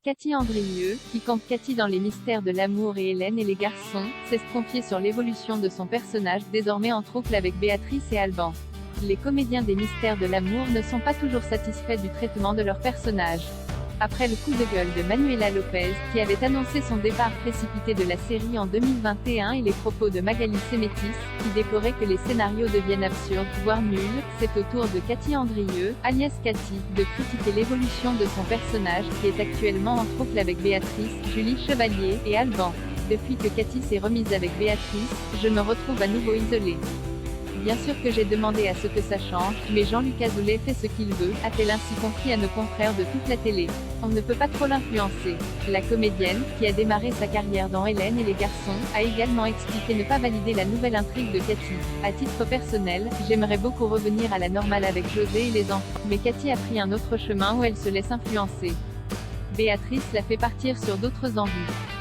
Cathy Andrieux, qui campe Cathy dans Les Mystères de l'amour et Hélène et les garçons, s'est confiée sur l'évolution de son personnage, désormais en couple avec Béatrice et Alban. Les comédiens des Mystères de l'amour ne sont pas toujours satisfaits du traitement de leur personnage. Après le coup de gueule de Manuela Lopez, qui avait annoncé son départ précipité de la série en 2021 et les propos de Magali Sémétis, qui déplorait que les scénarios deviennent absurdes, voire nuls, c'est au tour de Cathy Andrieux, alias Cathy, de critiquer l'évolution de son personnage, qui est actuellement en couple avec Béatrice, Julie Chevalier, et Alban. Depuis que Cathy s'est remise avec Béatrice, je me retrouve à nouveau isolée. Bien sûr que j'ai demandé à ce que ça change, mais Jean-Luc Azoulay fait ce qu'il veut, a-t-elle ainsi confié à nos confrères de toute la télé. On ne peut pas trop l'influencer. La comédienne, qui a démarré sa carrière dans Hélène et les garçons, a également expliqué ne pas valider la nouvelle intrigue de Cathy. À titre personnel, j'aimerais beaucoup revenir à la normale avec José et les enfants, mais Cathy a pris un autre chemin où elle se laisse influencer. Béatrice l'a fait partir sur d'autres envies.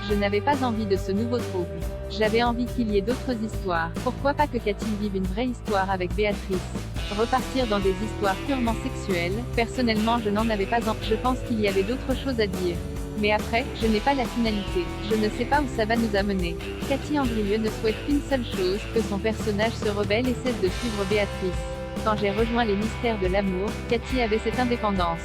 Je n'avais pas envie de ce nouveau trouble. J'avais envie qu'il y ait d'autres histoires. Pourquoi pas que Cathy vive une vraie histoire avec Béatrice? Repartir dans des histoires purement sexuelles, personnellement je n'en avais pas envie. Je pense qu'il y avait d'autres choses à dire. Mais après, je n'ai pas la finalité. Je ne sais pas où ça va nous amener. Cathy Andrieux ne souhaite qu'une seule chose, que son personnage se rebelle et cesse de suivre Béatrice. Quand j'ai rejoint les Mystères de l'amour, Cathy avait cette indépendance.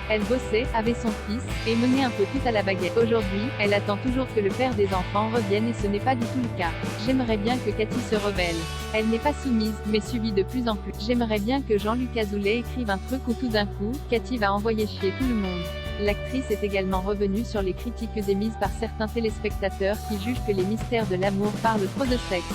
Elle bossait, avait son fils, et menait un peu tout à la baguette. Aujourd'hui, elle attend toujours que le père des enfants revienne et ce n'est pas du tout le cas. J'aimerais bien que Cathy se rebelle. Elle n'est pas soumise, mais subit de plus en plus. J'aimerais bien que Jean-Luc Azoulay écrive un truc où tout d'un coup, Cathy va envoyer chier tout le monde. L'actrice est également revenue sur les critiques émises par certains téléspectateurs qui jugent que les Mystères de l'amour parlent trop de sexe.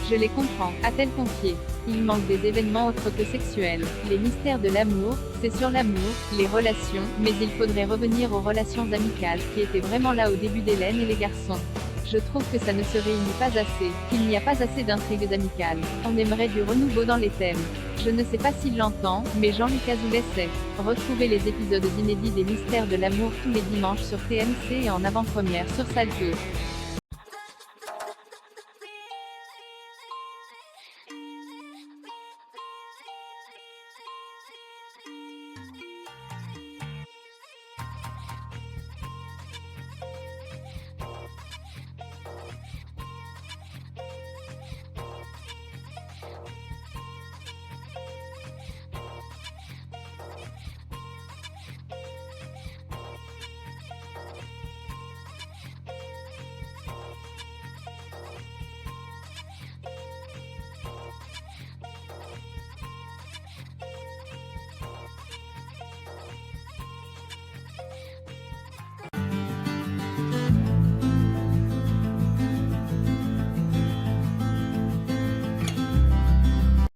Je les comprends, a-t-elle confié. Il manque des événements autres que sexuels. Les Mystères de l'amour, c'est sur l'amour, les relations, mais il faudrait revenir aux relations amicales, qui étaient vraiment là au début d'Hélène et les garçons. Je trouve que ça ne se réunit pas assez, qu'il n'y a pas assez d'intrigues amicales. On aimerait du renouveau dans les thèmes. Je ne sais pas s'il l'entend, mais Jean-Luc Azoulay sait. Retrouvez les épisodes inédits des Mystères de l'amour tous les dimanches sur TMC et en avant-première sur Salle 2.